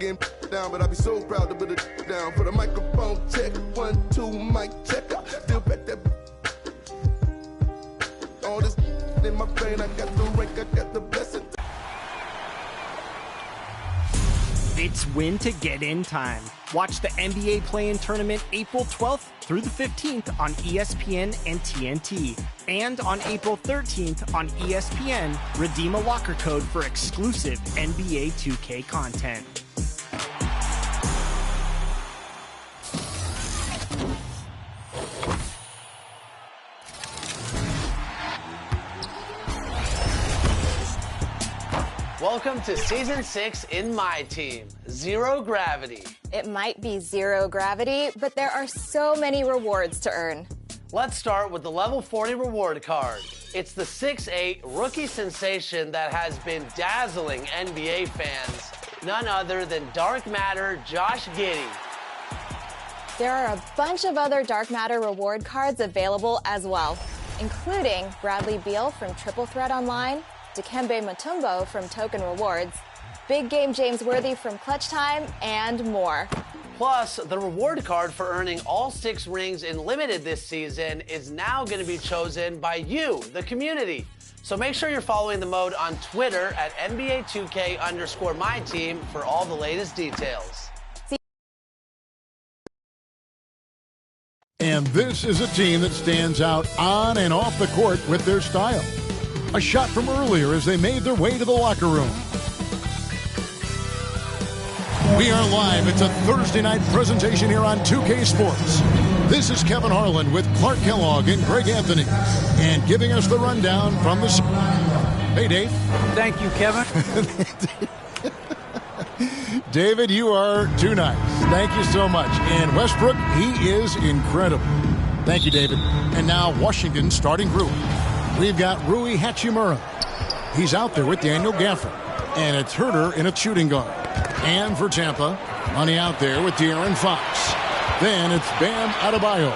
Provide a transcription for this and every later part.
getting down, but I be so proud to put it down. For the microphone check, 1, 2, mic check. Still back that. All this in my brain, I got the rank, I got the blessing. It's win to get in time. Watch the NBA play-in tournament April 12th through the 15th on ESPN and TNT. And on April 13th on ESPN, redeem a locker code for exclusive NBA 2K content. Welcome to Season 6 in my team, Zero Gravity. It might be zero gravity, but there are so many rewards to earn. Let's start with the Level 40 reward card. It's the 6'8" rookie sensation that has been dazzling NBA fans. None other than Dark Matter Josh Giddey. There are a bunch of other Dark Matter reward cards available as well, including Bradley Beal from Triple Threat Online, Dikembe Mutombo from Token Rewards, Big Game James Worthy from Clutch Time, and more. Plus, the reward card for earning all 6 rings in Limited this season is now going to be chosen by you, the community. So make sure you're following the mode on Twitter at NBA2K_myteam for all the latest details. And this is a team that stands out on and off the court with their style. A shot from earlier as they made their way to the locker room. We are live. It's a Thursday night presentation here on 2K Sports. This is Kevin Harlan with Clark Kellogg and Greg Anthony. And giving us the rundown from the... Hey, Dave. Thank you, Kevin. David, you are too nice. Thank you so much. And Westbrook, he is incredible. Thank you, David. And now Washington starting group. We've got Rui Hachimura. He's out there with Daniel Gafford. And it's Herter in a shooting guard. And for Tampa, Money out there with De'Aaron Fox. Then it's Bam Adebayo.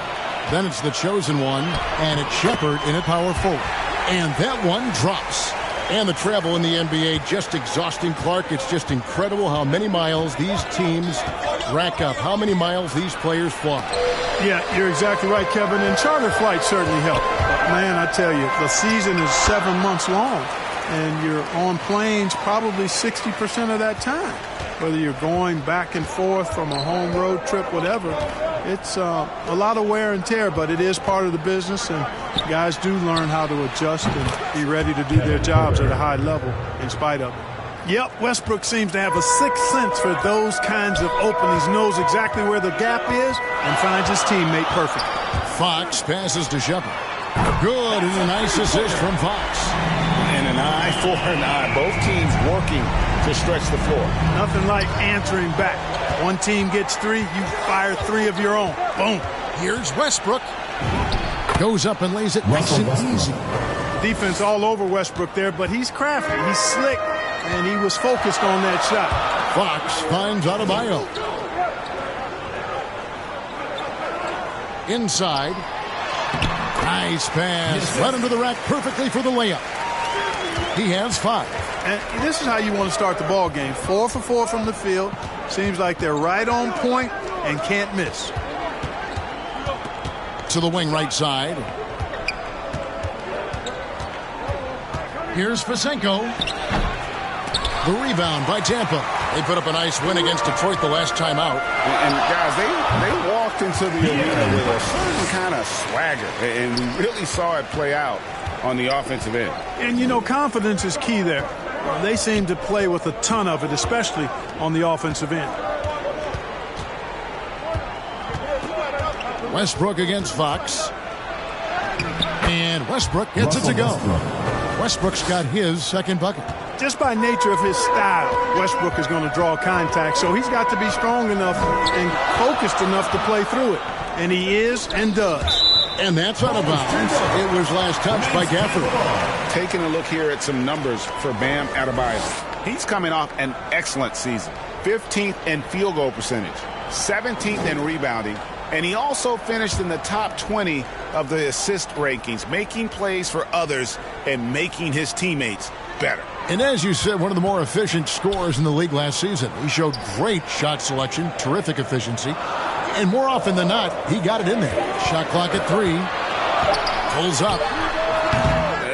Then it's the chosen one, and it's Shepard in at power forward. And that one drops. And the travel in the NBA just exhausting, Clark. It's just incredible how many miles these teams rack up, how many miles these players fly. Yeah, you're exactly right, Kevin. And charter flights certainly help. But man, I tell you, the season is 7 months long, and you're on planes probably 60% of that time. Whether you're going back and forth from a home road trip, whatever, it's a lot of wear and tear, but it is part of the business, and guys do learn how to adjust and be ready to do their jobs at a high level in spite of it. Yep, Westbrook seems to have a sixth sense for those kinds of openings, knows exactly where the gap is, and finds his teammate perfect. Fox passes to Shepard. Good, and a nice assist from Fox. And an eye for an eye. Both teams working to stretch the floor. Nothing like answering back. One team gets three, you fire three of your own. Boom. Here's Westbrook. Goes up and lays it nice and easy. Defense all over Westbrook there, but he's crafty. He's slick, and he was focused on that shot. Fox finds Adebayo. Inside. Nice pass. Right under the rack perfectly for the layup. He has 5. And this is how you want to start the ball game. 4 for 4 from the field. Seems like they're right on point and can't miss. To the wing right side. Here's Fasenko. The rebound by Tampa. They put up a nice win against Detroit the last time out. And guys, they walked into the arena with a certain kind of swagger, and we really saw it play out on the offensive end. And, you know, confidence is key there. They seem to play with a ton of it, especially on the offensive end. Westbrook against Fox. And Westbrook gets it to go. Westbrook's got his second bucket. Just by nature of his style, Westbrook is going to draw contact, so he's got to be strong enough and focused enough to play through it. And he is and does. And that's out of bounds. It was last touched by Gafford. Taking a look here at some numbers for Bam Adebayo. He's coming off an excellent season. 15th in field goal percentage, 17th in rebounding, and he also finished in the top 20 of the assist rankings, making plays for others and making his teammates better. And as you said, one of the more efficient scorers in the league last season. He showed great shot selection, terrific efficiency, and more often than not, he got it in there. Shot clock at 3. Pulls up.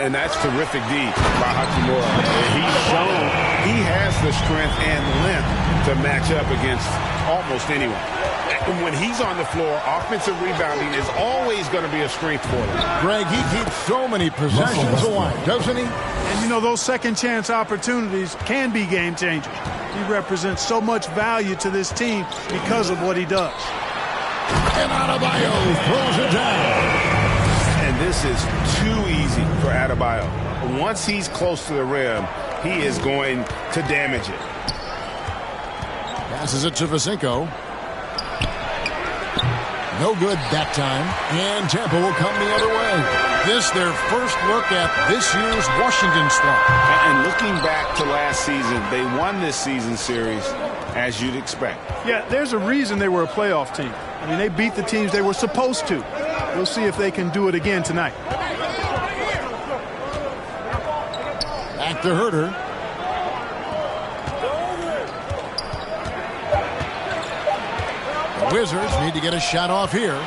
And that's terrific D by Hachimura. He's shown he has the strength and length to match up against almost anyone. And when he's on the floor, offensive rebounding is always going to be a strength for him. Greg, he keeps so many possessions alive, doesn't he? And, you know, those second-chance opportunities can be game changers. He represents so much value to this team because of what he does. And Adebayo throws it down. And this is too easy for Adebayo. Once he's close to the rim, he is going to damage it. Passes it to Vasinko. No good that time. And Tampa will come the other way. This their first look at this year's Washington squad. And looking back to last season, they won this season series as you'd expect. Yeah, there's a reason they were a playoff team. I mean, they beat the teams they were supposed to. We'll see if they can do it again tonight. Back to Herter. The Wizards need to get a shot off here.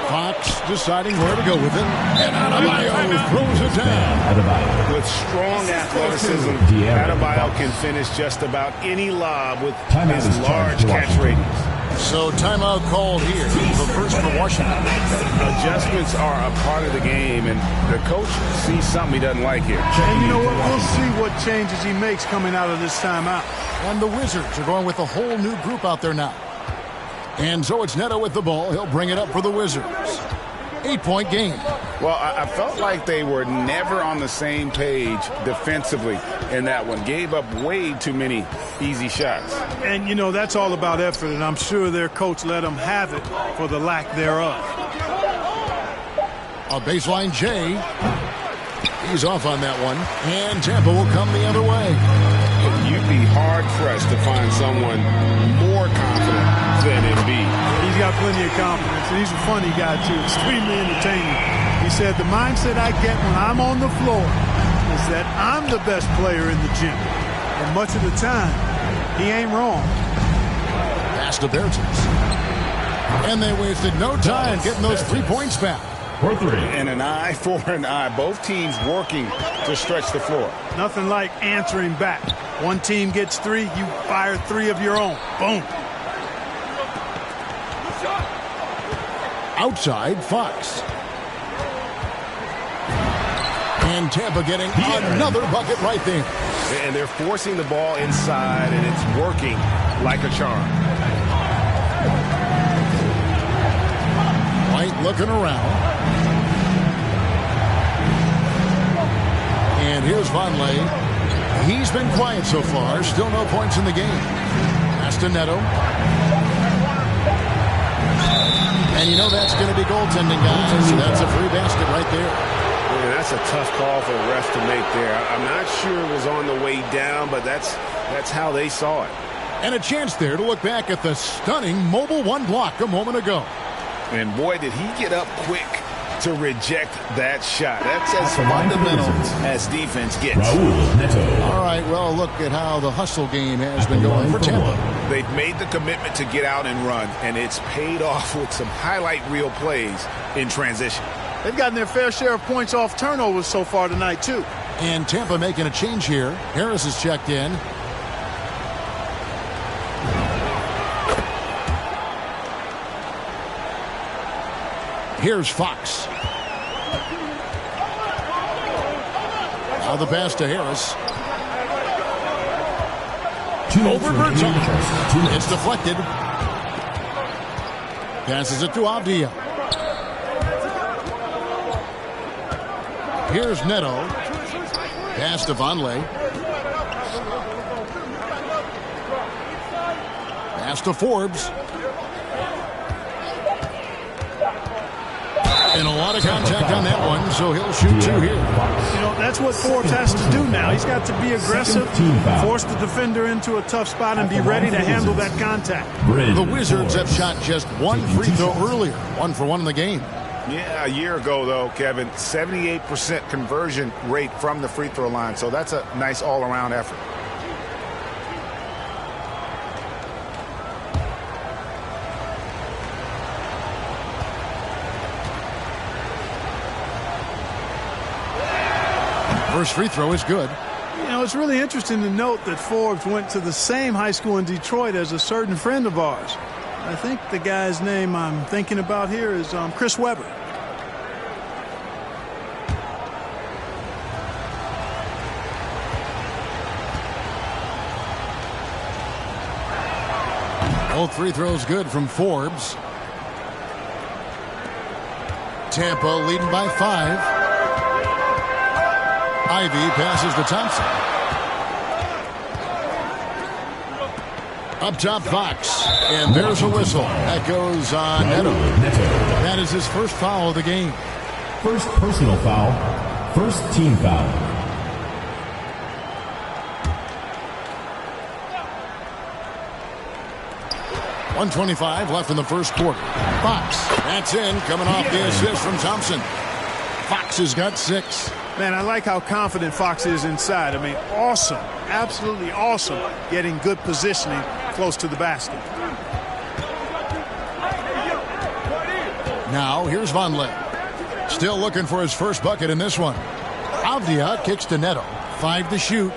Fox deciding where to go with it. And Adebayo throws it down. With strong athleticism, Adebayo can finish just about any lob with his large catch radius. So timeout called here. The first for Washington. Adjustments are a part of the game, and the coach sees something he doesn't like here. And you know what? We'll see what changes he makes coming out of this timeout. And the Wizards are going with a whole new group out there now. And so it's Neto with the ball. He'll bring it up for the Wizards. 8-point game. Well, I felt like they were never on the same page defensively in that one. Gave up way too many easy shots. And, you know, that's all about effort, and I'm sure their coach let them have it for the lack thereof. A baseline J. He's off on that one. And Tampa will come the other way. You'd be hard-pressed to find someone more confident than Embiid. He's got plenty of confidence, and he's a funny guy, too. Extremely entertaining. He said, the mindset I get when I'm on the floor is that I'm the best player in the gym. And much of the time, he ain't wrong. Pass to Bertens. And they wasted no time getting those 3 points back. For 3. And an eye for an eye. Both teams working to stretch the floor. Nothing like answering back. One team gets 3, you fire 3 of your own. Boom. Outside, Fox. And Tampa getting another bucket right there. And they're forcing the ball inside, and it's working like a charm. White looking around. And here's Vonleh. He's been quiet so far. Still no points in the game. Pass to Neto. And you know that's going to be goaltending, guys. So that's a free basket right there. Yeah, that's a tough call for the ref to make there. I'm not sure it was on the way down, but that's how they saw it. And a chance there to look back at the stunning Mobile 1 block a moment ago. And boy, did he get up quick to reject that shot. That's as fundamental as defense gets. All right, well, look at how the hustle game has been going for Tampa. They've made the commitment to get out and run, and it's paid off with some highlight reel plays in transition. They've gotten their fair share of points off turnovers so far tonight, too. And Tampa making a change here. Harris is checked in. Here's Fox. Now the pass to Harris. Over Bertans. It's deflected. Passes it to Avdia. Here's Neto. Pass to Vonleh. Pass to Forbes. And a lot of contact on that one, so he'll shoot 2 here. You know, that's what Forbes has to do now. He's got to be aggressive, force the defender into a tough spot, and be ready to handle that contact. The Wizards have shot just 1 free throw earlier, 1 for 1 in the game. Yeah, a year ago, though, Kevin, 78% conversion rate from the free throw line. So that's a nice all-around effort. First free throw is good. You know, it's really interesting to note that Forbes went to the same high school in Detroit as a certain friend of ours. I think the guy's name I'm thinking about here is Chris Webber. Both free throws good from Forbes. Tampa leading by 5. Ivy passes to Thompson. Up top, Fox. And there's a whistle. That goes on Neto. That is his first foul of the game. First personal foul. First team foul. .125 left in the first quarter. Fox. That's in. Coming off the assist from Thompson. Fox has got 6. Man, I like how confident Fox is inside. I mean, awesome. Absolutely awesome. Getting good positioning close to the basket. Now, here's Vonleh. Still looking for his first bucket in this one. Avdia kicks to Neto. 5 to shoot.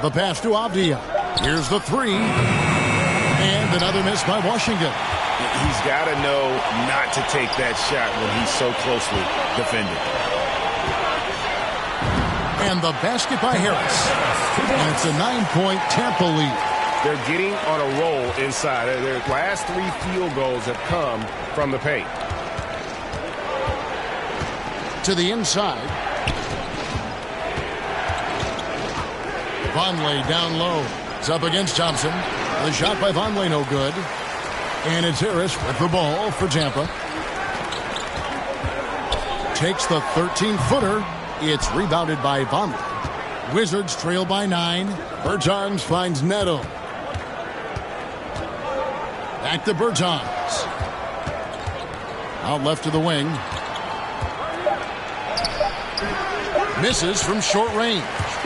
The pass to Avdia. Here's the 3. And another miss by Washington. He's got to know not to take that shot when he's so closely defended. And the basket by Harris. And it's a 9-point Tampa lead. They're getting on a roll inside. Their last 3 field goals have come from the paint. To the inside. Vonleh down low. It's up against Thompson. The shot by Vonleh no good. And it's Harris with the ball for Tampa. Takes the 13-footer. It's rebounded by Vonleh. Wizards trail by 9. Bertans finds Neto. Back to Bertans. Out left to the wing. Misses from short range.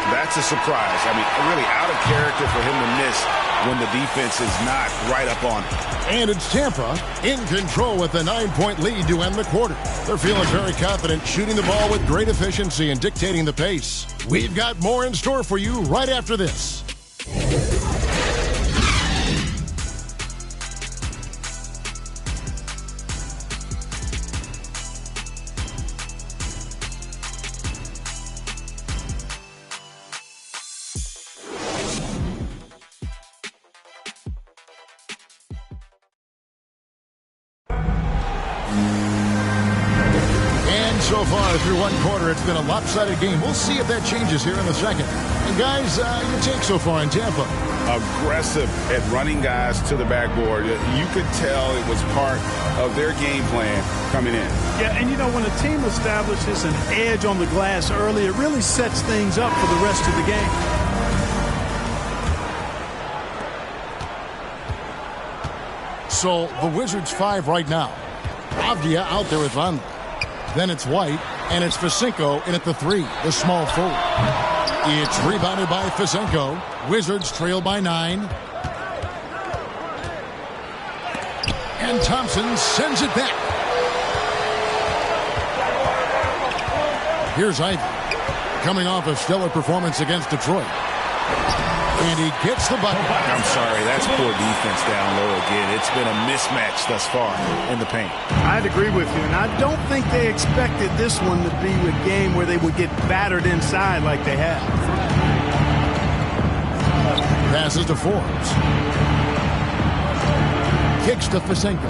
That's a surprise. I mean, really out of character for him to miss when the defense is not right up on him. And it's Tampa in control with a 9-point lead to end the quarter. They're feeling very confident, shooting the ball with great efficiency and dictating the pace. We've got more in store for you right after this. So far through one quarter, it's been a lopsided game. We'll see if that changes here in the second. And guys, your take so far in Tampa? Aggressive at running guys to the backboard. You could tell it was part of their game plan coming in. Yeah, and you know, when a team establishes an edge on the glass early, it really sets things up for the rest of the game. So the Wizards 5 right now. Avdia out there with Vonleh. Then it's White, and it's Fisenko in at the 3, the small forward. It's rebounded by Fisenko. Wizards trail by 9. And Thompson sends it back. Here's Ivy, coming off a stellar performance against Detroit. And he gets the bucket. I'm sorry, that's poor defense down low again. It's been a mismatch thus far in the paint. I'd agree with you, and I don't think they expected this one to be a game where they would get battered inside like they have. Passes to Forbes. Kicks to Fisenko.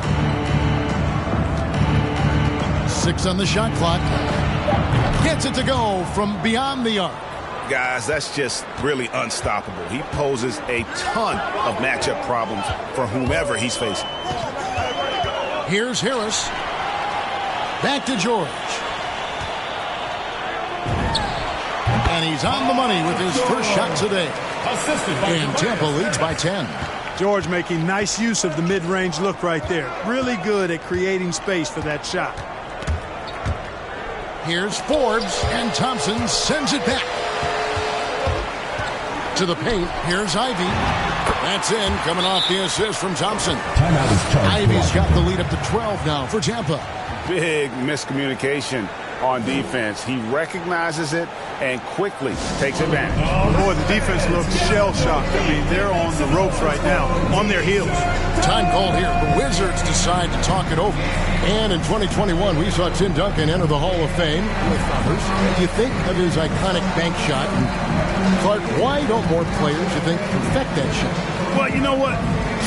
6 on the shot clock. Gets it to go from beyond the arc. Guys, that's just really unstoppable. He poses a ton of matchup problems for whomever he's facing. Here's Harris. Back to George. And he's on the money with his first shot today. And Tampa leads by 10. George making nice use of the mid-range look right there. Really good at creating space for that shot. Here's Forbes, and Thompson sends it back. To the paint, here's Ivy. That's in, coming off the assist from Thompson. Ivy's got the lead up to 12 now for Tampa. Big miscommunication on defense. He recognizes it and quickly takes advantage. Oh, boy, the defense looks shell-shocked. I mean, they're on the ropes right now, on their heels. Time called here. The Wizards decide to talk it over. And in 2021, we saw Tim Duncan enter the Hall of Fame with others. You think of his iconic bank shot. And Clark, why don't more players, you think, perfect that shot? Well, you know what?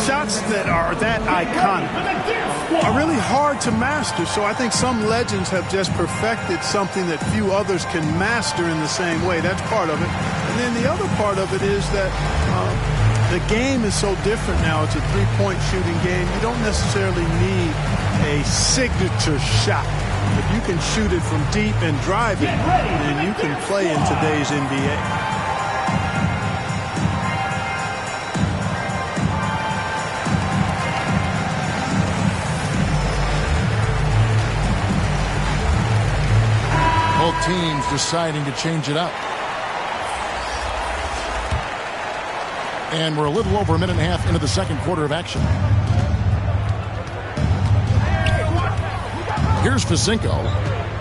Shots that are that iconic are really hard to master. So I think some legends have just perfected something that few others can master in the same way. That's part of it. And then the other part of it is that the game is so different now. It's a three-point shooting game. You don't necessarily need a signature shot. If you can shoot it from deep and drive it, then you can play in today's NBA. Both teams deciding to change it up. And we're a little over a minute and a half into the second quarter of action. Here's Fasinko.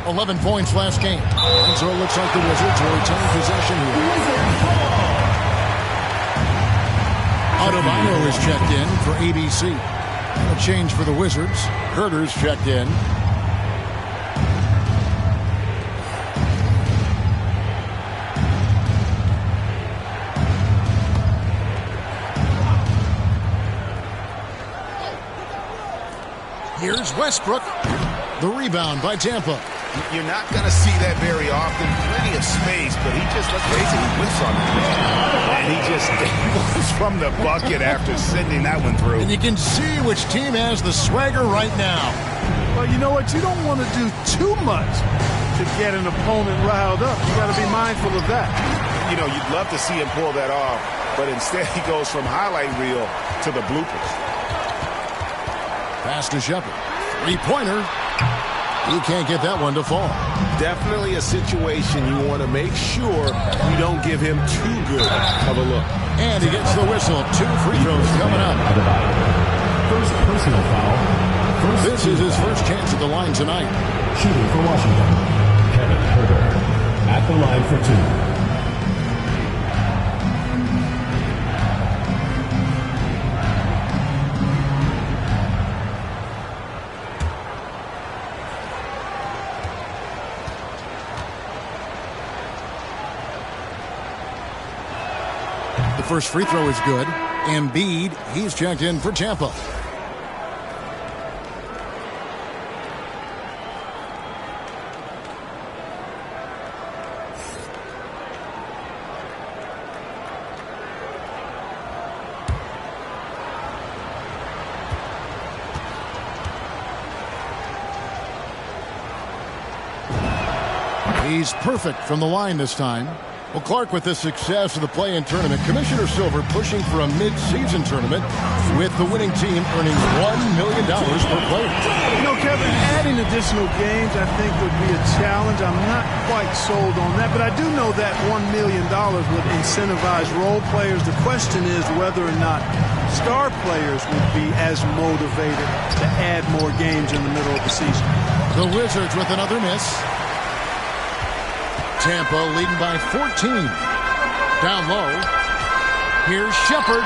11 points last game. And so it looks like the Wizards will retain possession here. Adebayo is checked in for ABC. A change for the Wizards. Herter's checked in. Here's Westbrook. The rebound by Tampa. You're not going to see that very often. Plenty of space, but he just, let's face it, he whiffs on it. And he just goes from the bucket after sending that one through. And you can see which team has the swagger right now. Well, you know what? You don't want to do too much to get an opponent riled up. You got to be mindful of that. You know, you'd love to see him pull that off, but instead he goes from highlight reel to the bloopers. Pass to Shepard. Three-pointer. He can't get that one to fall. Definitely a situation you want to make sure you don't give him too good of a look. And he gets the whistle. 2 free throws coming up. First personal foul. This is his first chance at the line tonight. Shooting for Washington, Kevin Herter. At the line for 2. First free throw is good. Embiid, he's checked in for Tampa. He's perfect from the line this time. Well, Clark, with the success of the play-in tournament, Commissioner Silver pushing for a mid-season tournament with the winning team earning $1 million per player. You know, Kevin, adding additional games I think would be a challenge. I'm not quite sold on that, but I do know that $1 million would incentivize role players. The question is whether or not star players would be as motivated to add more games in the middle of the season. The Wizards with another miss. Tampa leading by 14. Down low. Here's Shepard.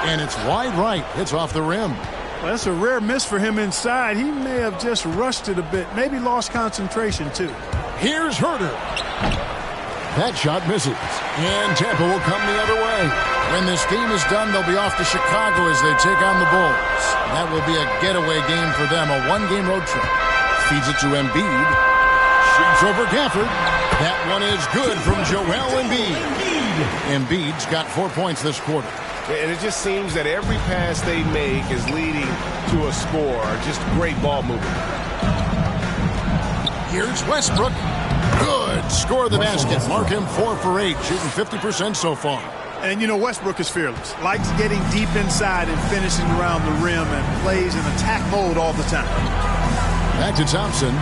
And it's wide right. It's off the rim. Well, that's a rare miss for him inside. He may have just rushed it a bit. Maybe lost concentration, too. Here's Herter. That shot misses. And Tampa will come the other way. When this game is done, they'll be off to Chicago as they take on the Bulls. That will be a getaway game for them, a one-game road trip. Feeds it to Embiid. Shoots over Gafford. That one is good from Joel Embiid. Embiid's got 4 points this quarter. And it just seems that every pass they make is leading to a score. Just great ball movement. Here's Westbrook. Good. Score the basket. Mark him 4 for 8, shooting 50% so far. And, you know, Westbrook is fearless. Likes getting deep inside and finishing around the rim and plays in attack mode all the time. Back to Thompson.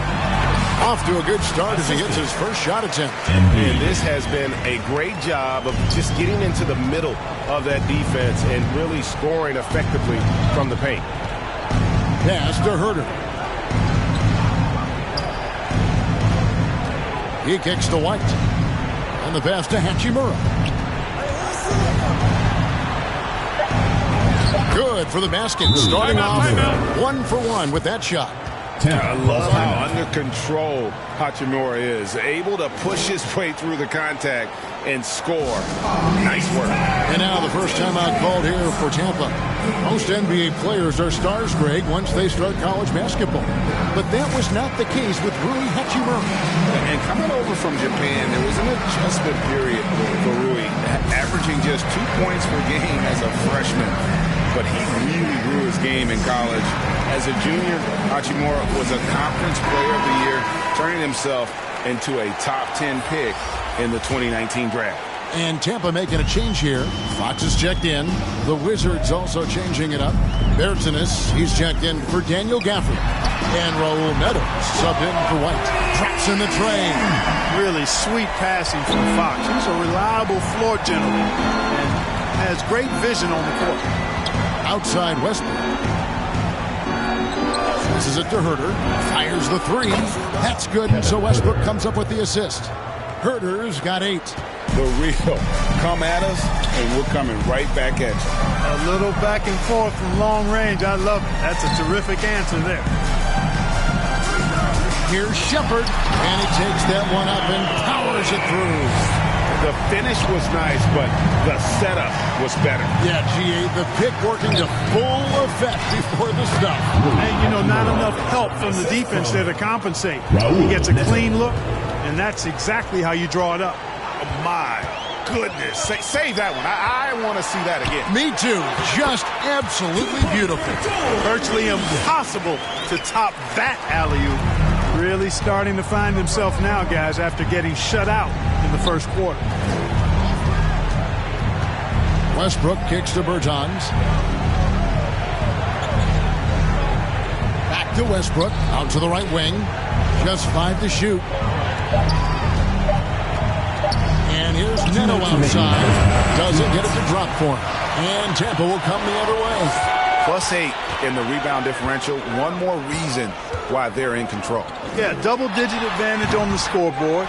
Off to a good start as he hits his first shot attempt. And this has been a great job of just getting into the middle of that defense and really scoring effectively from the paint. Pass to Herter. He kicks to White. And the pass to Hachimura. Good for the basket. Starting off 1-for-1 with that shot. I love how under control Hachimura is. Able to push his way through the contact and score. Nice work. And now the first timeout called here for Tampa. Most NBA players are stars, Greg, once they start college basketball. But that was not the case with Rui Hachimura. And coming over from Japan, there was an adjustment period for Rui, averaging just 2 points per game as a freshman. But he really grew his game in college. As a junior, Hachimura was a conference player of the year, turning himself into a top 10 pick in the 2019 draft. And Tampa making a change here. Fox is checked in. The Wizards also changing it up. Bertanis, he's checked in for Daniel Gafford. And Raul Neto subbed in for White. Drops in the train. Really sweet passing from Fox. He's a reliable floor general and has great vision on the court. Outside Westbrook. Passes it to Herter. Fires the three. That's good. And so Westbrook comes up with the assist. Herter's got 8. The real come at us, and we're coming right back at you. A little back and forth from long range. I love it. That's a terrific answer there. Here's Shepard, and he takes that one up and powers it through. The finish was nice, but the setup was better. Yeah, GA, the pick working to full effect before the stop. And, you know, not enough help from the defense there to compensate. He gets a clean look, and that's exactly how you draw it up. Oh, my goodness. Save that one. I want to see that again. Me too. Just absolutely beautiful. Virtually impossible to top that alley-oop. Really starting to find himself now, guys, after getting shut out in the first quarter. Westbrook kicks to Bertans. Back to Westbrook. Out to the right wing. Just 5 to shoot. And here's Neto outside. Doesn't get it to drop for him. And Tampa will come the other way. +8 in the rebound differential. One more reason why they're in control. Yeah, double-digit advantage on the scoreboard.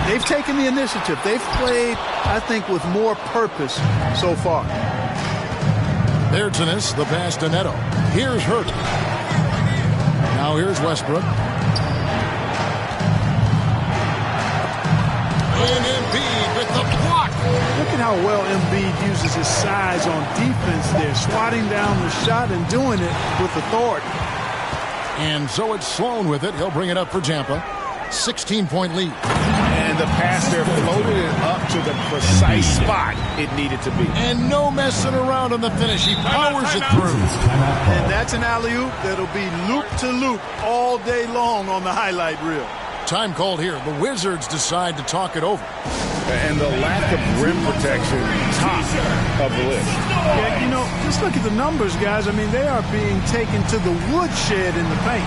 They've taken the initiative. They've played, I think, with more purpose so far. Bertanis, the pass to Neto. Here's Hurt. Now here's Westbrook. And Embiid with the block. Look at how well Embiid uses his size on defense there, swatting down the shot and doing it with authority. And so it's Sloan with it. He'll bring it up for Tampa. 16-point lead. And the pass there floated it up to the precise spot it needed to be. And no messing around on the finish. He powers it through. And that's an alley-oop that'll be loop-to-loop all day long on the highlight reel. Time called here. The Wizards decide to talk it over. And the lack of rim protection, top of the list. Yeah, you know, just look at the numbers, guys. I mean, they are being taken to the woodshed in the paint.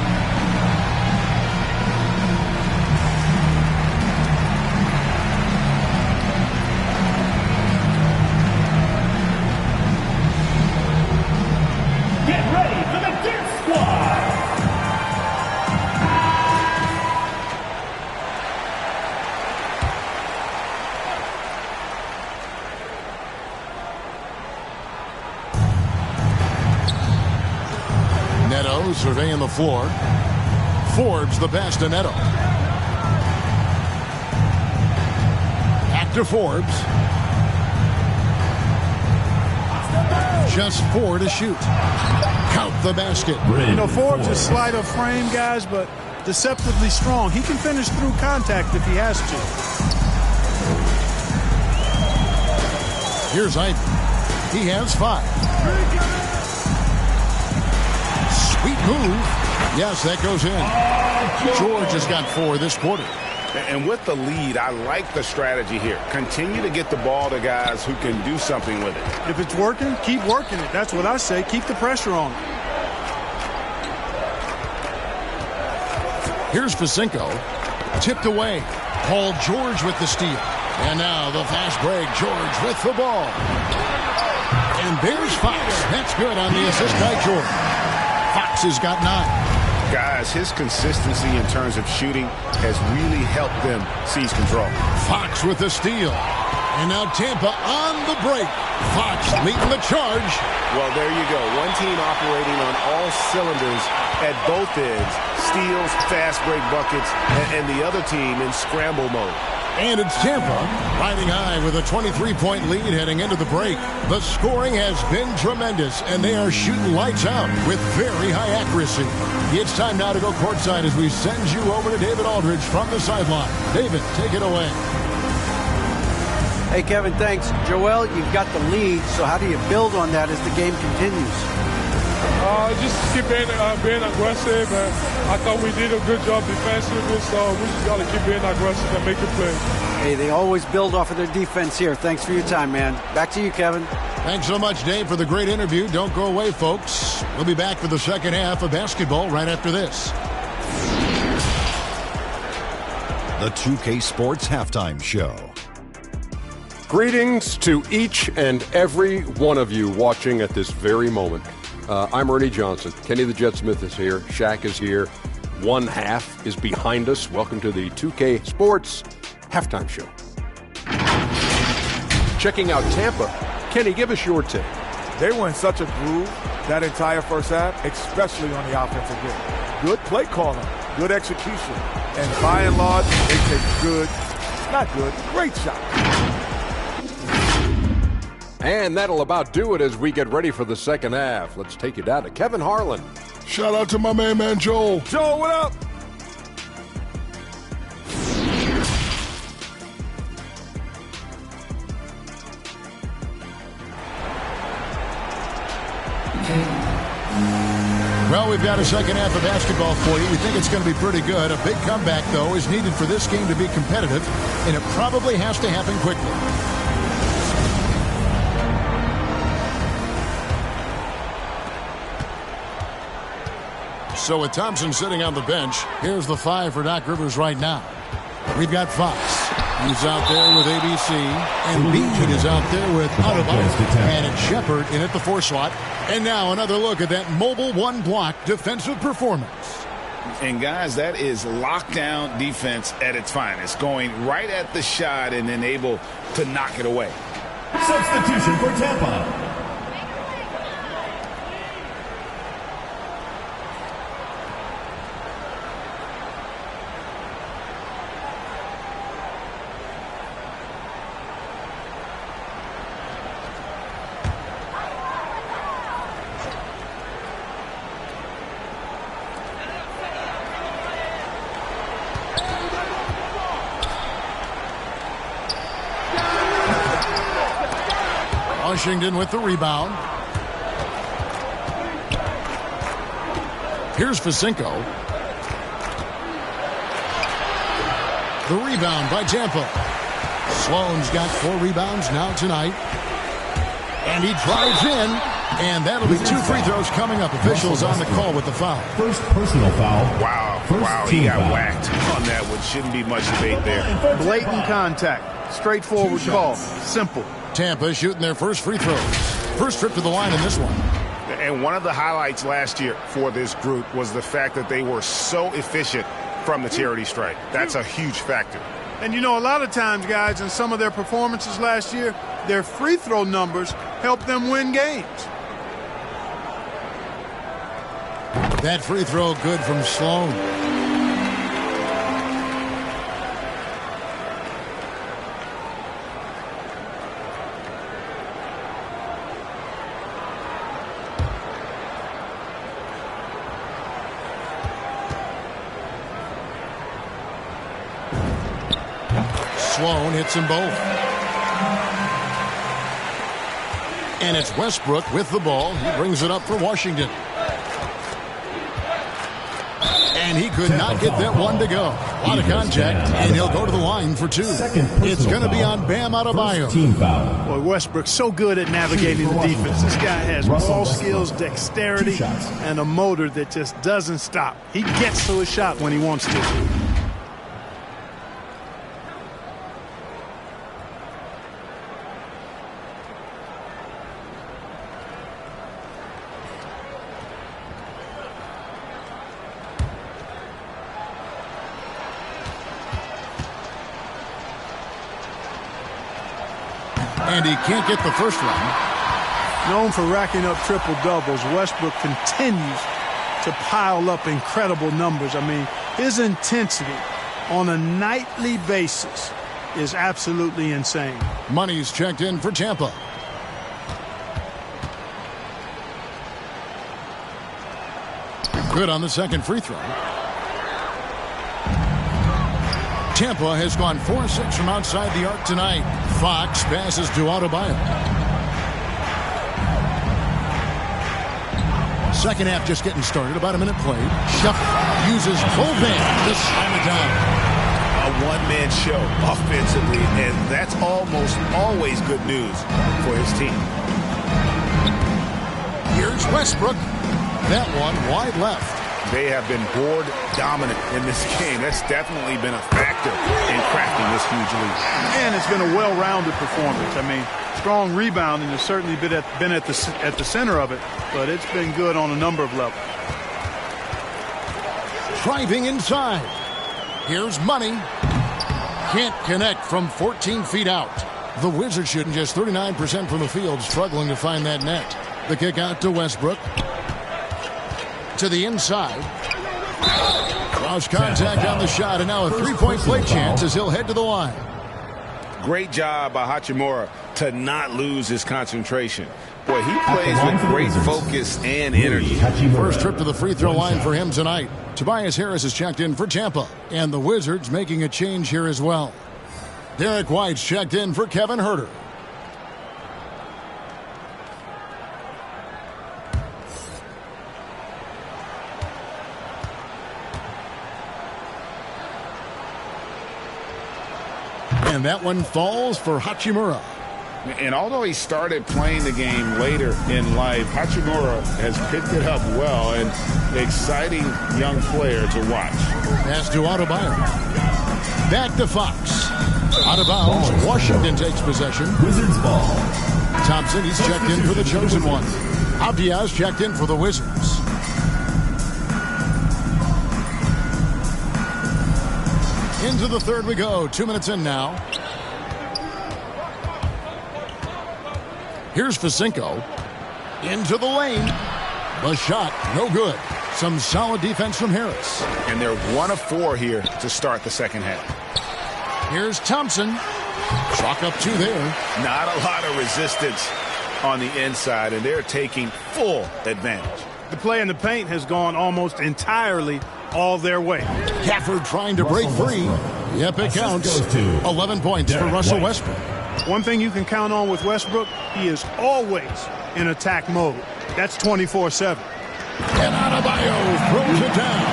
Get ready for the Dirt Squad! Neto surveying the floor. Forbes the pass to Neto. Back to Forbes. Just 4 to shoot. Count the basket. You know, Forbes is slight of frame, guys, but deceptively strong. He can finish through contact if he has to. Here's Ivey. He has 5. Sweet move. Yes, that goes in. George has got 4 this quarter. And with the lead, I like the strategy here. Continue to get the ball to guys who can do something with it. If it's working, keep working it. That's what I say. Keep the pressure on it. Here's Facinko. Tipped away. Paul George with the steal. And now the fast break. George with the ball. And there's Fox. That's good on the assist by George. Fox has got 9. Guys, his consistency in terms of shooting has really helped them seize control. Fox with the steal. And now Tampa on the break. Fox leading the charge. Well, there you go. One team operating on all cylinders at both ends. Steals, fast break buckets, and the other team in scramble mode. And it's Tampa riding high with a 23-point lead heading into the break. The scoring has been tremendous, and they are shooting lights out with very high accuracy. It's time now to go courtside as we send you over to David Aldridge from the sideline. David, take it away. Hey, Kevin, thanks. Joel, you've got the lead, so how do you build on that as the game continues? Just keep being aggressive, and I thought we did a good job defensively, so we just got to keep being aggressive and make a play. Hey, they always build off of their defense here. Thanks for your time, man. Back to you, Kevin. Thanks so much, Dave, for the great interview. Don't go away, folks. We'll be back for the second half of basketball right after this. The 2K Sports Halftime Show. Greetings to each and every one of you watching at this very moment. I'm Ernie Johnson. Kenny the Jet Smith is here. Shaq is here. One half is behind us. Welcome to the 2K Sports Halftime Show. Checking out Tampa. Kenny, give us your take. They were in such a groove that entire first half, especially on the offensive end. Good play calling, good execution, and by and large, they take great shots. And that'll about do it as we get ready for the second half. Let's take you down to Kevin Harlan. Shout out to my man Joel. Joel, what up? Well, we've got a second half of basketball for you. We think it's going to be pretty good. A big comeback, though, is needed for this game to be competitive, and it probably has to happen quickly. So with Thompson sitting on the bench, here's the 5 for Doc Rivers right now. We've got Fox. He's out there with ABC. And Bean is out there with Adebayo. And it's Shepard in at the 4 slot. And now another look at that mobile one-block defensive performance. And, guys, that is lockdown defense at its finest. Going right at the shot and then able to knock it away. Substitution for Tampa. Washington with the rebound. Here's Facinko. The rebound by Tampa. Sloan's got 4 rebounds now tonight. And he drives in. And that'll be 2 free throws coming up. Officials on the call with the foul. First personal foul. Wow, he got whacked on that one. Shouldn't be much debate there. Blatant contact. Straightforward call. Simple. Tampa shooting their first free throws. First trip to the line in this one. And one of the highlights last year for this group was the fact that they were so efficient from the charity stripe. That's a huge factor. And you know, a lot of times, guys, in some of their performances last year, their free throw numbers helped them win games. That free throw good from Sloan. Sloan hits them both. And it's Westbrook with the ball. He brings it up for Washington. And he could not get that one to go. A lot of contact, and he'll go to the line for 2. It's going to be on Bam Adebayo. Team foul. Boy, Westbrook's so good at navigating the defense. This guy has ball skills, dexterity, and a motor that just doesn't stop. He gets to his shot when he wants to. And he can't get the first one. Known for racking up triple-doubles, Westbrook continues to pile up incredible numbers. I mean, his intensity on a nightly basis is absolutely insane. Money's checked in for Tampa. Good on the second free throw. Tampa has gone 4-6 from outside the arc tonight. Fox passes to Adebayo. Second half just getting started. About a minute played. Shuffle uses full band to slam it down. A one-man show offensively, and that's almost always good news for his team. Here's Westbrook. That one wide left. They have been board dominant in this game. That's definitely been a factor in cracking this huge lead. And it's been a well-rounded performance. I mean, strong rebounding has certainly been at the center of it, but it's been good on a number of levels. Driving inside. Here's Money. Can't connect from 14 feet out. The Wizards shooting just 39% from the field, struggling to find that net. The kick out to Westbrook. To the inside. Cross contact on the shot, and now a three-point play chance as he'll head to the line. Great job by Hachimura to not lose his concentration. Boy, he plays with great focus and energy. First trip to the free throw line for him tonight. Tobias Harris is checked in for Tampa, and the Wizards making a change here as well. Derek White's checked in for Kevin Huerter. And that one falls for Hachimura. And although he started playing the game later in life, Hachimura has picked it up well, and exciting young player to watch. Pass to Adebayo. Back to Fox. Out of bounds. Washington takes possession. Wizards ball. Thompson, he's checked in for the chosen one. Abdiaz checked in for the Wizards. Into the third we go. 2 minutes in now. Here's Facinko. Into the lane. The shot, no good. Some solid defense from Harris. And they're 1 of 4 here to start the second half. Here's Thompson. Chalk up 2 there. Not a lot of resistance on the inside, and they're taking full advantage. The play in the paint has gone almost entirely all their way. Gafford trying to break free. Yep, it counts. 11 points for Russell Westbrook. One thing you can count on with Westbrook, he is always in attack mode. That's 24/7. And Adebayo throws it down.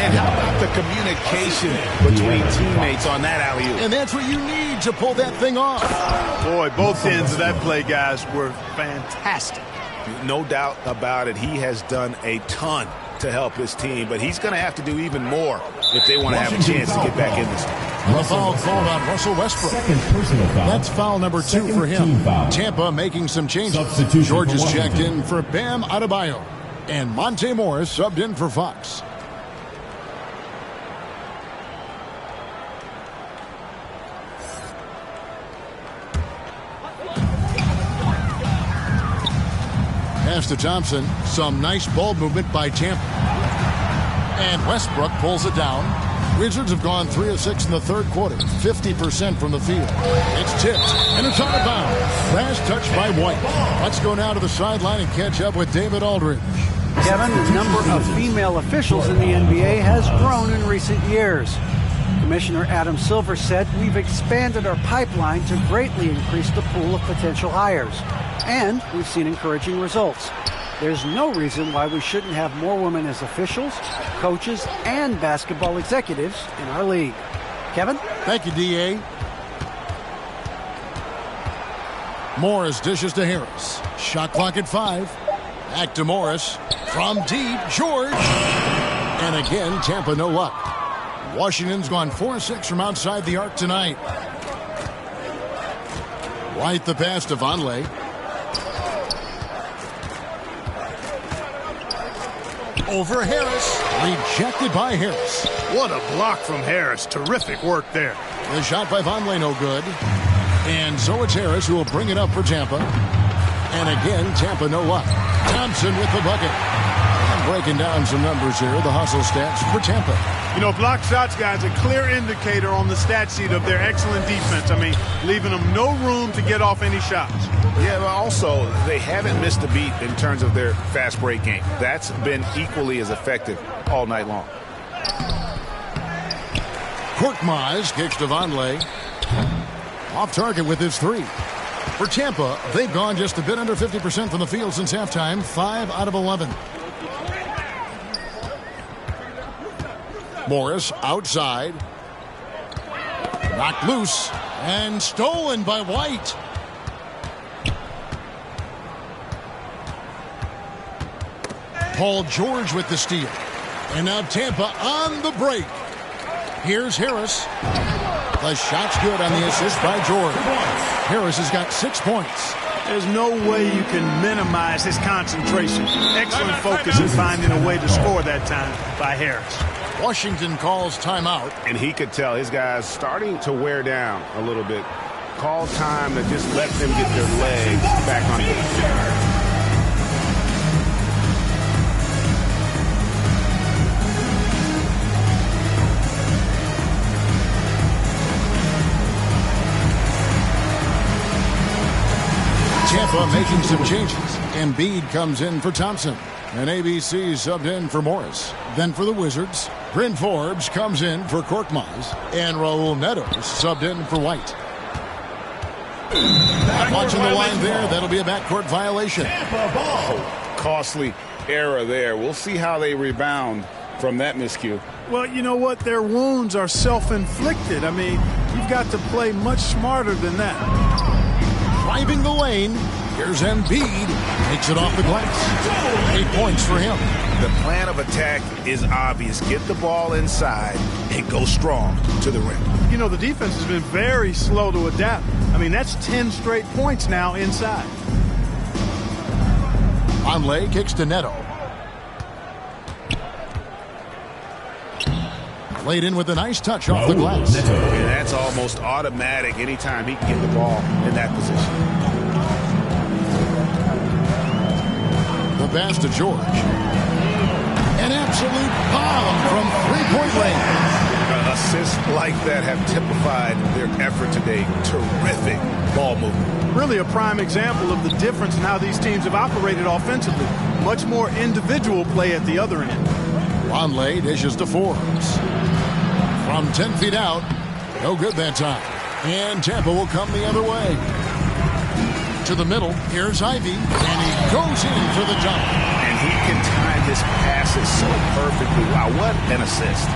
And how about the communication between teammates on that alley-oop? And that's what you need to pull that thing off. Boy, both ends of that play, guys, were fantastic. No doubt about it. He has done a ton to help his team, but he's going to have to do even more if they want to have a chance to get back in this game. The foul called on Russell Westbrook. That's foul number 2 for him. Tampa making some changes. George is checked in for Bam Adebayo. And Monte Morris subbed in for Fox. Pass to Thompson. Some nice ball movement by Tampa. And Westbrook pulls it down. Wizards have gone 3 of 6 in the third quarter. 50% from the field. It's tipped, and it's out of bounds. Last touch by White. Let's go now to the sideline and catch up with David Aldridge. Kevin, the number of female officials in the NBA has grown in recent years. Commissioner Adam Silver said, "We've expanded our pipeline to greatly increase the pool of potential hires. And we've seen encouraging results." There's no reason why we shouldn't have more women as officials, coaches, and basketball executives in our league. Kevin? Thank you, D.A. Morris dishes to Harris. Shot clock at 5. Back to Morris. From deep, George. And again, Tampa no luck. Washington's gone 4-6 from outside the arc tonight. White the pass to Vonleh. Over Harris. Rejected by Harris. What a block from Harris. Terrific work there. The shot by Vonleh no good. And so it's Harris who will bring it up for Tampa. And again, Tampa no luck. Thompson with the bucket. And breaking down some numbers here, the hustle stats for Tampa. You know, block shots, guys, a clear indicator on the stat sheet of their excellent defense. I mean, leaving them no room to get off any shots. Yeah, but also, they haven't missed a beat in terms of their fast break game. That's been equally as effective all night long. Korkmaz kicks to Vonleh. Off target with his 3. For Tampa, they've gone just a bit under 50% from the field since halftime, 5 out of 11. Morris outside. Knocked loose and stolen by White. Paul George with the steal. And now Tampa on the break. Here's Harris. The shot's good on the assist by George. Harris has got 6 points. There's no way you can minimize his concentration. Excellent focus in finding a way to score that time by Harris. Washington calls timeout. And he could tell his guys starting to wear down a little bit. Call time to just let them get their legs back on the Tampa making some changes. Embiid comes in for Thompson. And ABC subbed in for Morris. Then for the Wizards, Bryn Forbes comes in for Korkmaz. And Raul Neto subbed in for White. Watching the line there, that'll be a backcourt violation. Costly error there. We'll see how they rebound from that miscue. Well, you know what? Their wounds are self-inflicted. I mean, you've got to play much smarter than that. Driving the lane, here's Embiid. Takes it off the glass. 8 points for him. The plan of attack is obvious. Get the ball inside and go strong to the rim. You know, the defense has been very slow to adapt. I mean, that's 10 straight points now inside. Vonleh kicks to Neto. Laid in with a nice touch off the glass. And that's almost automatic anytime he can get the ball in that position. The pass to George. An absolute bomb from three-point range. Assists like that have typified their effort today. Terrific ball movement. Really a prime example of the difference in how these teams have operated offensively. Much more individual play at the other end. Vonleh dishes to Forbes. From 10 feet out, no good that time. And Tampa will come the other way. To the middle, here's Ivy, and he goes in for the dunk. And he can time his passes so perfectly. Wow, what an assist.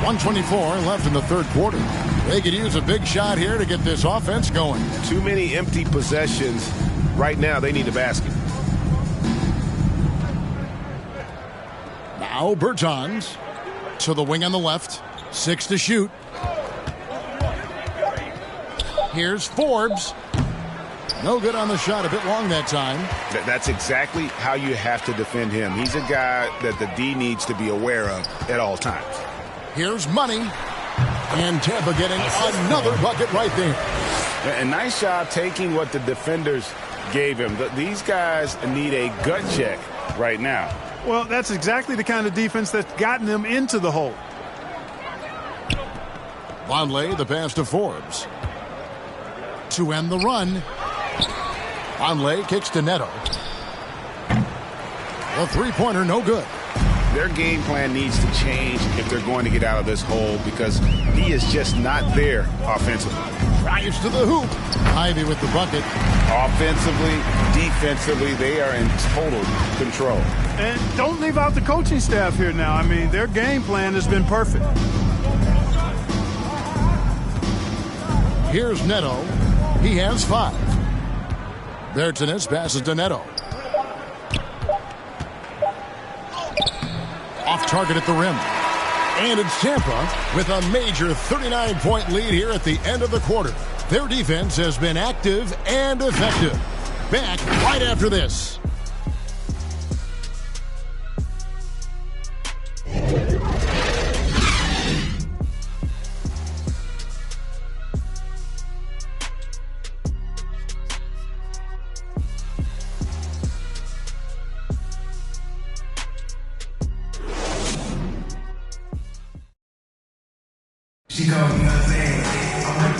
1:24 left in the third quarter. They could use a big shot here to get this offense going. Too many empty possessions. Right now, they need a basket. Now Bertans to the wing on the left. 6 to shoot. Here's Forbes. No good on the shot. A bit long that time. That's exactly how you have to defend him. He's a guy that the D needs to be aware of at all times. Here's Money. And Tampa getting another bucket right there. A nice job taking what the defenders gave him. These guys need a gut check right now. Well, that's exactly the kind of defense that's gotten them into the hole. Vonleh, the pass to Forbes. To end the run. Vonleh kicks to Neto. A three-pointer, no good. Their game plan needs to change if they're going to get out of this hole because he is just not there offensively. Drives to the hoop. Ivy with the bucket. Offensively, defensively, they are in total control. And don't leave out the coaching staff here now. I mean, their game plan has been perfect. Here's Neto. He has 5. Bertines passes to Neto. Off target at the rim. And it's Tampa with a major 39-point lead here at the end of the quarter. Their defense has been active and effective. Back right after this.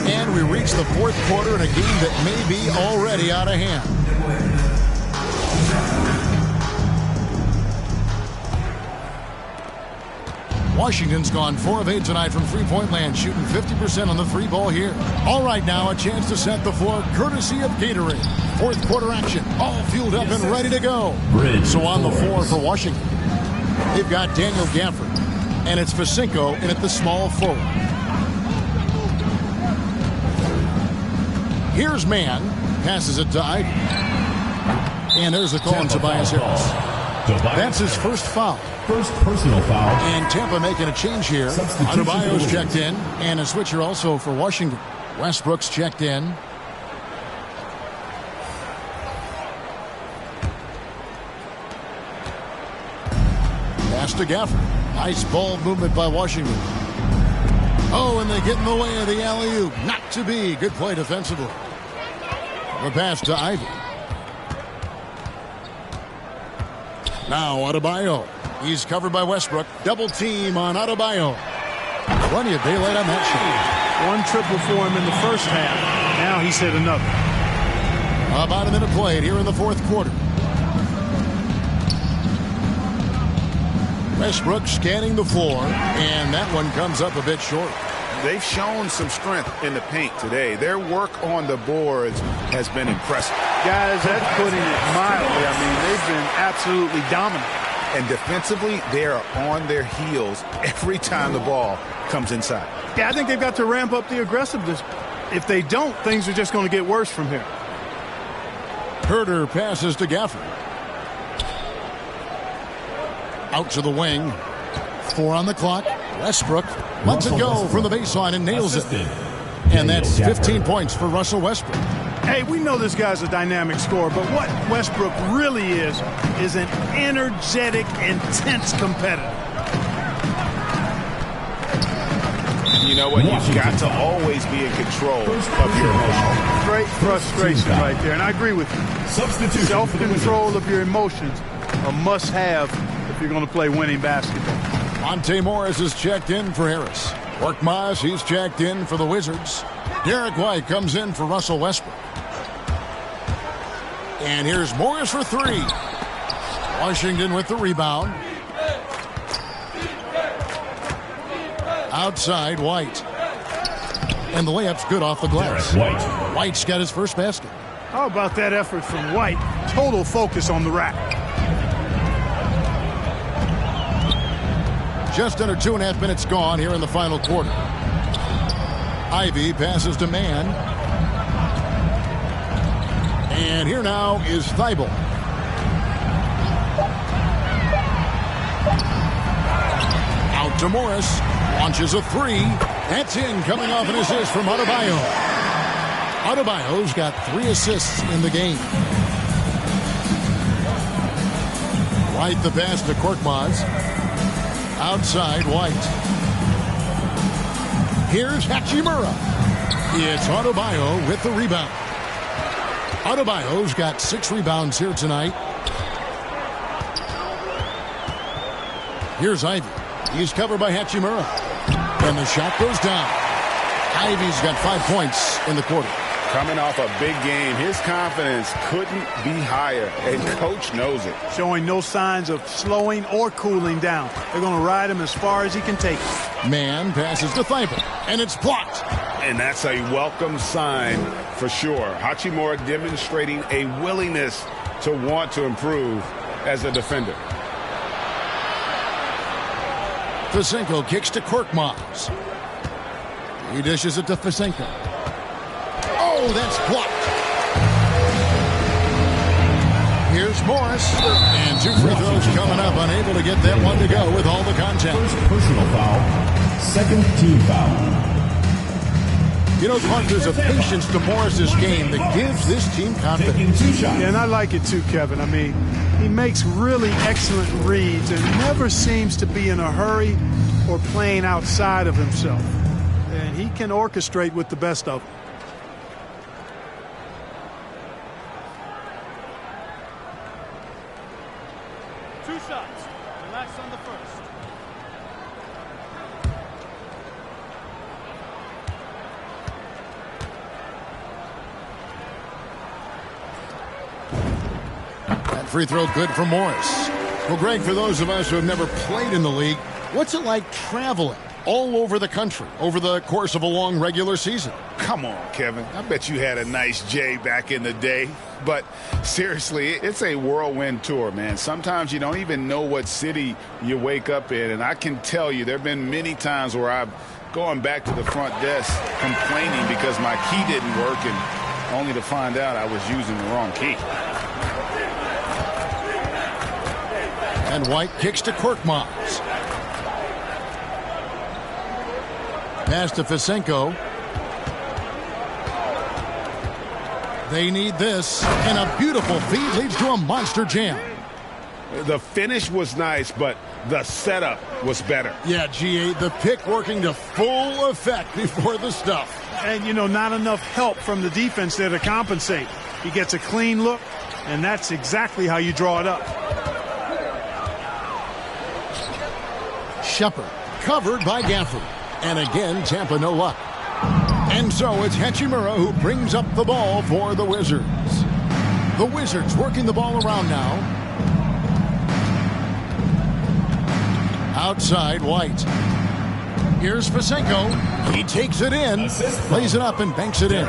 And we reach the fourth quarter in a game that may be already out of hand. Washington's gone 4 of 8 tonight from three-point land, shooting 50% on the free ball here. All right, now a chance to set the floor courtesy of Gatorade. Fourth quarter action, all fueled up and ready to go. So on the floor for Washington, they've got Daniel Gafford, and it's Facinko in at the small forward. Here's Mann, passes it to Ivy. And there's a call on Tobias Harris. That's his first foul. First personal foul. And Tampa making a change here. Adebayo's checked in. And a switcher also for Washington. Westbrook's checked in. Pass to Gafford. Nice ball movement by Washington. Oh, and they get in the way of the alley-oop. Not to be. Good play defensively. The pass to Ivy. Now Adebayo. He's covered by Westbrook. Double team on Adebayo. Plenty of daylight on that shot. 1 triple for him in the first half. Now he's hit another. About a minute played here in the fourth quarter. Westbrook scanning the floor, and that one comes up a bit short. They've shown some strength in the paint today. Their work on the boards has been impressive. Guys, that's putting it mildly. I mean, they've been absolutely dominant. And defensively, they are on their heels every time the ball comes inside. Yeah, I think they've got to ramp up the aggressiveness. If they don't, things are just going to get worse from here. Herter passes to Gafford. Out to the wing. 4 on the clock. Westbrook lets it go from the baseline and nails it. And that's 15 points for Russell Westbrook. Hey, we know this guy's a dynamic scorer, but what Westbrook really is an energetic, intense competitor. You know what? You've got to always be in control of your emotions. Great frustration right there, and I agree with you. Self-control of your emotions a must-have if you're going to play winning basketball. Monte Morris is checked in for Harris. Korkmaz, he's checked in for the Wizards. Derek White comes in for Russell Westbrook. And here's Morris for 3. Washington with the rebound. Outside, White. And the layup's good off the glass. White's got his first basket. How about that effort from White? Total focus on the rack. Just under 2.5 minutes gone here in the final quarter. Ivy passes to Mann. And here now is Thibault. Out to Morris. Launches a 3. That's in, coming off an assist from Adebayo. Adebayo's got 3 assists in the game. White the pass to Korkmaz. Outside, White. Here's Hachimura. It's Adebayo with the rebound. Adebayo's got 6 rebounds here tonight. Here's Ivy. He's covered by Hachimura. And the shot goes down. Ivy's got 5 points in the quarter. Coming off a big game, his confidence couldn't be higher, and Coach knows it. Showing no signs of slowing or cooling down. They're going to ride him as far as he can take it. Man passes to Thibault, and it's blocked. And that's a welcome sign for sure. Hachimura demonstrating a willingness to want to improve as a defender. Fisenko kicks to Korkmaz. He dishes it to Fisenko. Oh, that's blocked. Here's Morris. And 2 free throws coming up. Unable to get that one to go with all the contact. First personal foul. Second team foul. You know, Clark, there's a patience to Morris's game that gives this team confidence. Yeah, and I like it too, Kevin. I mean, he makes really excellent reads and never seems to be in a hurry or playing outside of himself. And he can orchestrate with the best of them. Two shots. Relax on the first. That free throw good for Morris. Well, Greg, for those of us who have never played in the league, what's it like traveling all over the country over the course of a long regular season? Come on, Kevin. I bet you had a nice J back in the day. But seriously, it's a whirlwind tour, man. Sometimes you don't even know what city you wake up in. And I can tell you there have been many times where I've gone back to the front desk complaining because my key didn't work, and only to find out I was using the wrong key. And White kicks to Korkmaz. Pass to Fisenko. They need this, and a beautiful feed leads to a monster jam. The finish was nice, but the setup was better. Yeah, G8, the pick working to full effect before the stuff. And, you know, not enough help from the defense there to compensate. He gets a clean look, and that's exactly how you draw it up. Shepard covered by Gafford. And again, Tampa no luck. And so it's Hachimura who brings up the ball for the Wizards. The Wizards working the ball around now. Outside, White. Here's Fisenko. He takes it in, plays it up, and banks it in.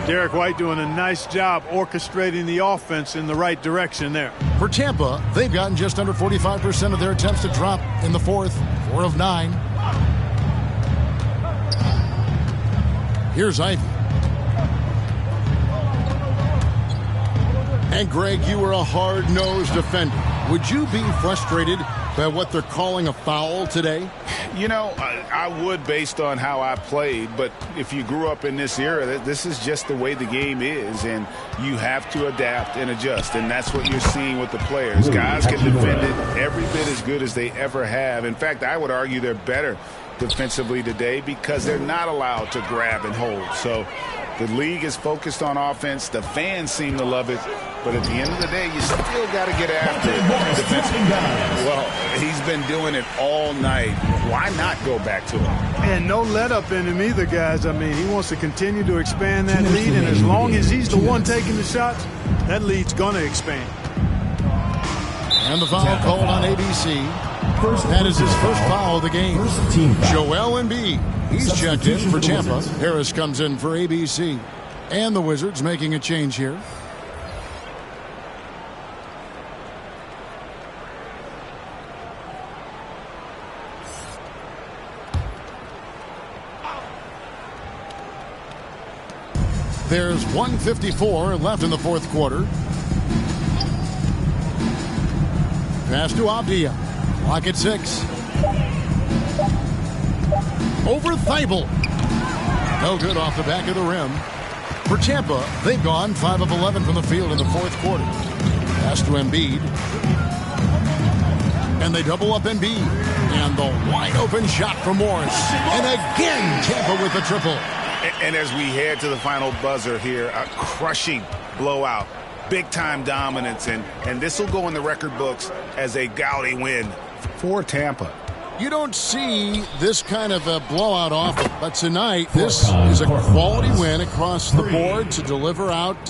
Derek White doing a nice job orchestrating the offense in the right direction there. For Tampa, they've gotten just under 45% of their attempts to drop in the fourth. 4 of 9. Here's Ivy. And Greg, you were a hard-nosed defender. Would you be frustrated by what they're calling a foul today? You know, I would based on how I played, but if you grew up in this era, this is just the way the game is, and you have to adapt and adjust, and that's what you're seeing with the players. Guys can defend it every bit as good as they ever have. In fact, I would argue they're better defensively today because they're not allowed to grab and hold. So the league is focused on offense. The fans seem to love it. But at the end of the day, you still got to get after it defensively. Well, he's been doing it all night. Why not go back to it? And no let up in him either, guys. I mean, he wants to continue to expand that lead. And as long as he's the one taking the shots, that lead's going to expand. And the foul called on ABC. That is his first foul of the game. Joel Embiid. He's checked in for Tampa. Harris comes in for ABC. And the Wizards making a change here. There's 1:54 left in the fourth quarter. Pass to Avdia. Clock at 6. Over Thibault. No good off the back of the rim. For Tampa, they've gone 5 of 11 from the field in the fourth quarter. Pass to Embiid. And they double up Embiid. And the wide open shot from Morris. And again, Tampa with the triple. And as we head to the final buzzer here, a crushing blowout. Big-time dominance, and this will go in the record books as a gaudy win for Tampa. You don't see this kind of a blowout often, but tonight this is a quality win across the board to deliver out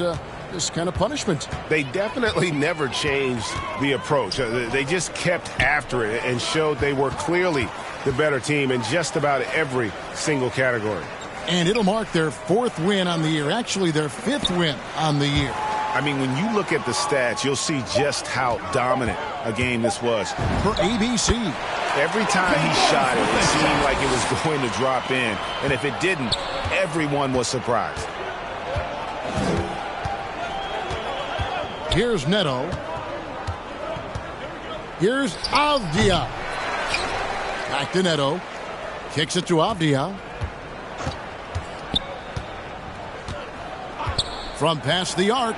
this kind of punishment. They definitely never changed the approach. They just kept after it and showed they were clearly the better team in just about every single category. And it'll mark their 4th win on the year, actually their 5th win on the year. I mean, when you look at the stats, you'll see just how dominant a game this was. For ABC. Every time he shot it, it seemed like it was going to drop in. And if it didn't, everyone was surprised. Here's Neto. Here's Avdia. Back to Neto. Kicks it to Avdia. From past the arc.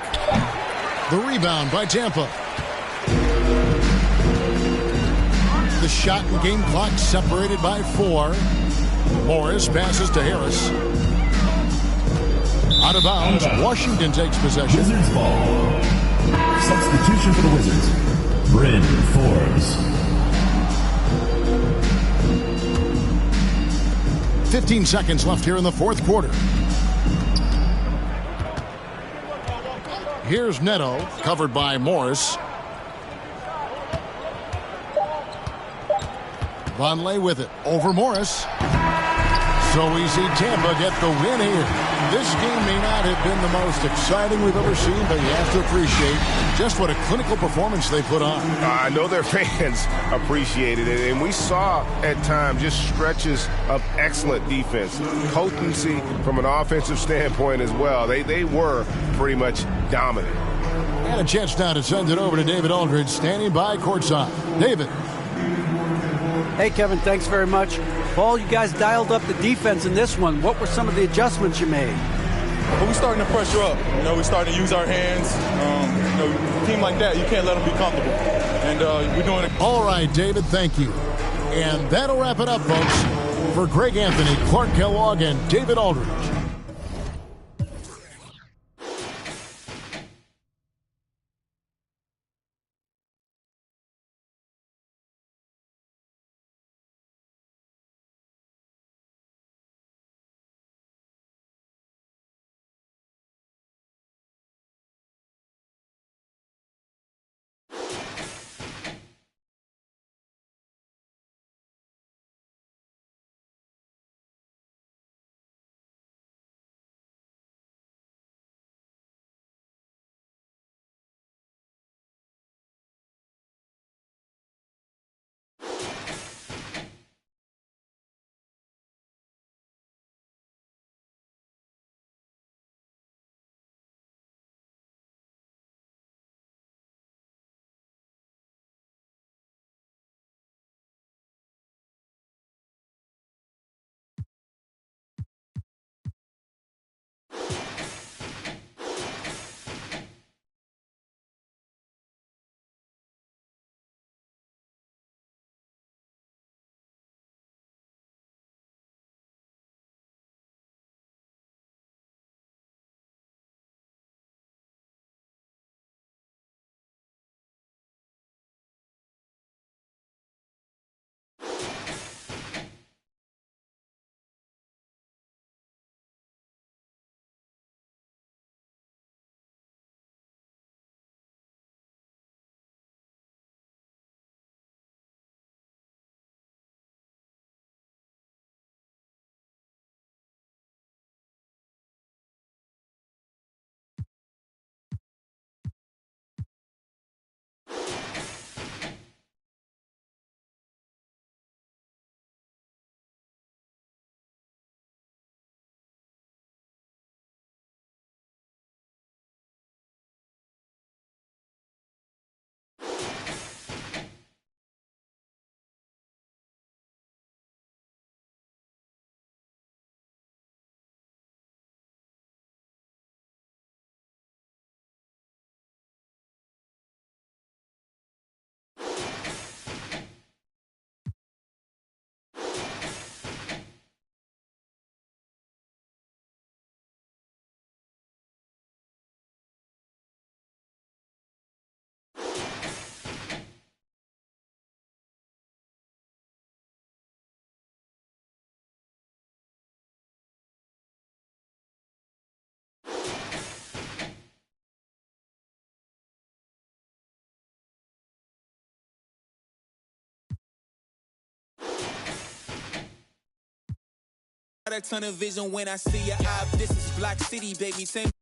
The rebound by Tampa. The shot and game clock separated by 4. Morris passes to Harris. Out of bounds. Washington takes possession. Wizards ball. Substitution for the Wizards. Bryn Forbes. 15 seconds left here in the 4th quarter. Here's Neto, covered by Morris. Vonleh with it, over Morris. So we see Tampa get the win here. This game may not have been the most exciting we've ever seen, but you have to appreciate just what a clinical performance they put on. I know their fans appreciated it, and we saw at times just stretches of excellent defense. Potency from an offensive standpoint as well. They were pretty much dominant. And a chance now to send it over to David Aldridge, standing by courtside. David. Hey, Kevin, thanks very much. Paul, you guys dialed up the defense in this one. What were some of the adjustments you made? Well, we're starting to pressure up. We're starting to use our hands. A team like that, you can't let them be comfortable. And we're doing it. All right, David, thank you. And that'll wrap it up, folks. For Greg Anthony, Clark Kellogg, and David Aldridge. got a ton of vision when I see your eye. This is Black City, baby. Same.